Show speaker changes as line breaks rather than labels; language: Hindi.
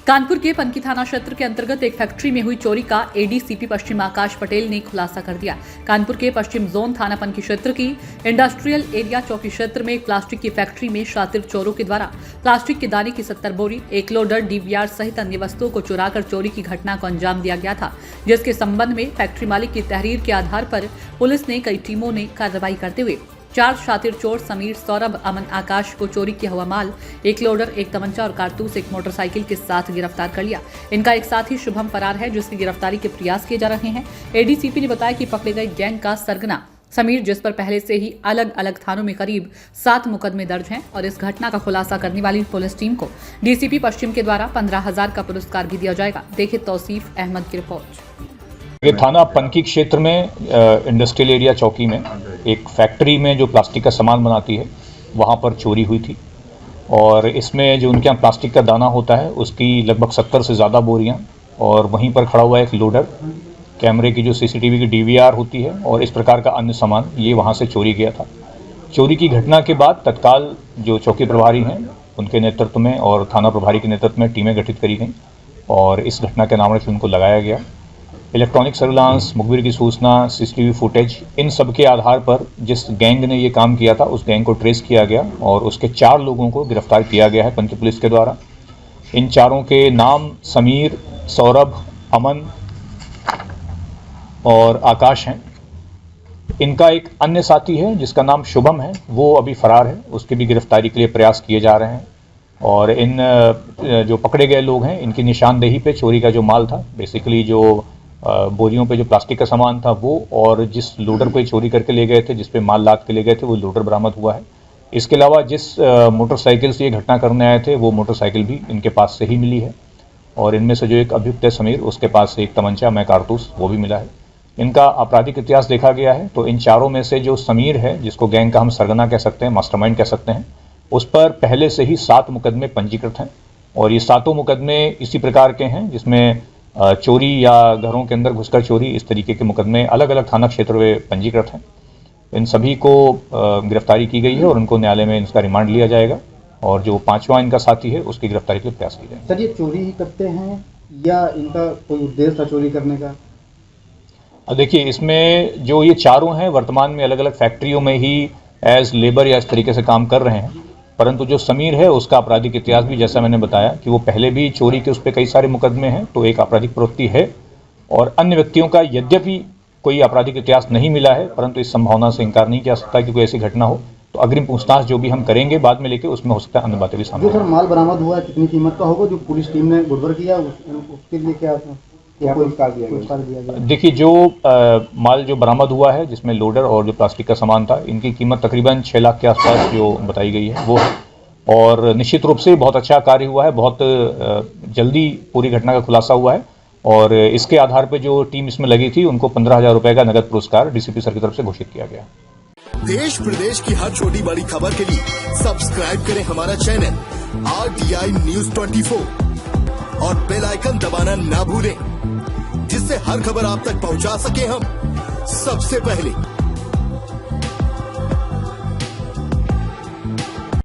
कानपुर के पनकी थाना क्षेत्र के अंतर्गत एक फैक्ट्री में हुई चोरी का एडीसीपी पश्चिम आकाश पटेल ने खुलासा कर दिया। कानपुर के पश्चिम जोन थाना पनकी क्षेत्र की इंडस्ट्रियल एरिया चौकी क्षेत्र में एक प्लास्टिक की फैक्ट्री में शातिर चोरों के द्वारा प्लास्टिक के दाने की 70 बोरी, एक लोडर, डीवीआर सहित अन्य वस्तुओं को चुराकर चोरी की घटना को अंजाम दिया गया था, जिसके संबंध में फैक्ट्री मालिक की तहरीर के आधार पर पुलिस ने कई टीमों ने कार्रवाई करते हुए 4 शातिर चोर समीर, सौरभ, अमन, आकाश को चोरी किया हुआ माल, एक लोडर, एक तमंचा और कारतूस, एक मोटरसाइकिल के साथ गिरफ्तार कर लिया। इनका एक साथी शुभम फरार है, जिसकी गिरफ्तारी के प्रयास किए जा रहे हैं। एडीसीपी ने बताया कि पकड़े गए गैंग का सरगना समीर, जिस पर पहले से ही अलग अलग थानों में करीब 7 मुकदमे दर्ज हैं, और इस घटना का खुलासा करने वाली पुलिस टीम को डीसीपी पश्चिम के द्वारा 15,000 का पुरस्कार भी दिया जाएगा। देखिए तौसीफ अहमद की रिपोर्ट।
ये थाना पनकी क्षेत्र में इंडस्ट्रियल एरिया चौकी में एक फैक्ट्री में जो प्लास्टिक का सामान बनाती है वहाँ पर चोरी हुई थी, और इसमें जो उनके यहाँ प्लास्टिक का दाना होता है उसकी लगभग 70 से ज़्यादा बोरियाँ, और वहीं पर खड़ा हुआ एक लोडर, कैमरे की जो सीसीटीवी की डीवीआर होती है और इस प्रकार का अन्य सामान, ये वहाँ से चोरी गया था। चोरी की घटना के बाद तत्काल जो चौकी प्रभारी हैं उनके नेतृत्व में और थाना प्रभारी के नेतृत्व में टीमें गठित करी गई, और इस घटना के नाम से उनको लगाया गया। इलेक्ट्रॉनिक सर्विलांस, मुखबिर की सूचना, सीसीटीवी फुटेज, इन सब के आधार पर जिस गैंग ने ये काम किया था उस गैंग को ट्रेस किया गया और उसके 4 लोगों को गिरफ्तार किया गया है पनकी पुलिस के द्वारा। इन चारों के नाम समीर, सौरभ, अमन और आकाश हैं। इनका एक अन्य साथी है जिसका नाम शुभम है, वो अभी फरार है, उसकी भी गिरफ्तारी के लिए प्रयास किए जा रहे हैं। और इन जो पकड़े गए लोग हैं इनकी निशानदेही पे चोरी का जो माल था, बेसिकली जो बोरियों पे जो प्लास्टिक का सामान था वो, और जिस लोडर को चोरी करके ले गए थे, जिस पे माल लाद के ले गए थे, वो लोडर बरामद हुआ है। इसके अलावा जिस मोटरसाइकिल से ये घटना करने आए थे वो मोटरसाइकिल भी इनके पास से ही मिली है, और इनमें से जो एक अभियुक्त है समीर, उसके पास से एक तमंचा में कारतूस वो भी मिला है। इनका आपराधिक इतिहास देखा गया है तो इन चारों में से जो समीर है, जिसको गैंग का हम सरगना कह सकते हैं, मास्टरमाइंड कह सकते हैं, उस पर पहले से ही 7 मुकदमे पंजीकृत हैं, और ये 7 मुकदमे इसी प्रकार के हैं जिसमें चोरी या घरों के अंदर घुसकर चोरी, इस तरीके के मुकदमे अलग अलग थाना क्षेत्र में पंजीकृत हैं। इन सभी को गिरफ्तारी की गई है और उनको न्यायालय में इसका रिमांड लिया जाएगा, और जो 5वां इनका साथी है उसकी गिरफ्तारी के लिए प्रयास किए जाएंगे।
सर, ये चोरी ही करते हैं या इनका कोई उद्देश्य था चोरी करने का?
देखिए, इसमें जो ये चारों हैं वर्तमान में अलग अलग फैक्ट्रियों में ही एज लेबर या इस तरीके से काम कर रहे हैं, परंतु जो समीर है उसका आपराधिक इतिहास भी, जैसा मैंने बताया कि वो पहले भी चोरी के उस पर कई सारे मुकदमे हैं, तो एक आपराधिक प्रवृत्ति है। और अन्य व्यक्तियों का यद्यपि कोई आपराधिक इतिहास नहीं मिला है, परंतु इस संभावना से इनकार नहीं किया सकता कि कोई ऐसी घटना हो, तो अग्रिम पूछताछ जो भी हम करेंगे बाद में लेके उसमें हो सकता है अन्य बातें भी सामने।
जो सर माल बरामद हुआ है कितनी कीमत का होगा, जो पुलिस टीम ने गुड़बर किया उसके लिए क्या पुरस्कार दिया गया?
देखिए, जो माल जो बरामद हुआ है जिसमें लोडर और जो प्लास्टिक का सामान था, इनकी कीमत तकरीबन 6 लाख के आसपास जो बताई गई है वो है, और निश्चित रूप से बहुत अच्छा कार्य हुआ है, बहुत जल्दी पूरी घटना का खुलासा हुआ है, और इसके आधार पर जो टीम इसमें लगी थी उनको 15,000 रुपए का नगद पुरस्कार डीसीपी सर की तरफ से घोषित किया गया।
देश प्रदेश की हर छोटी बड़ी खबर के लिए सब्सक्राइब करें हमारा चैनल RTI News 24 और बेल आइकन दबाना ना भूलें, जिससे हर खबर आप तक पहुंचा सके हम सबसे पहले।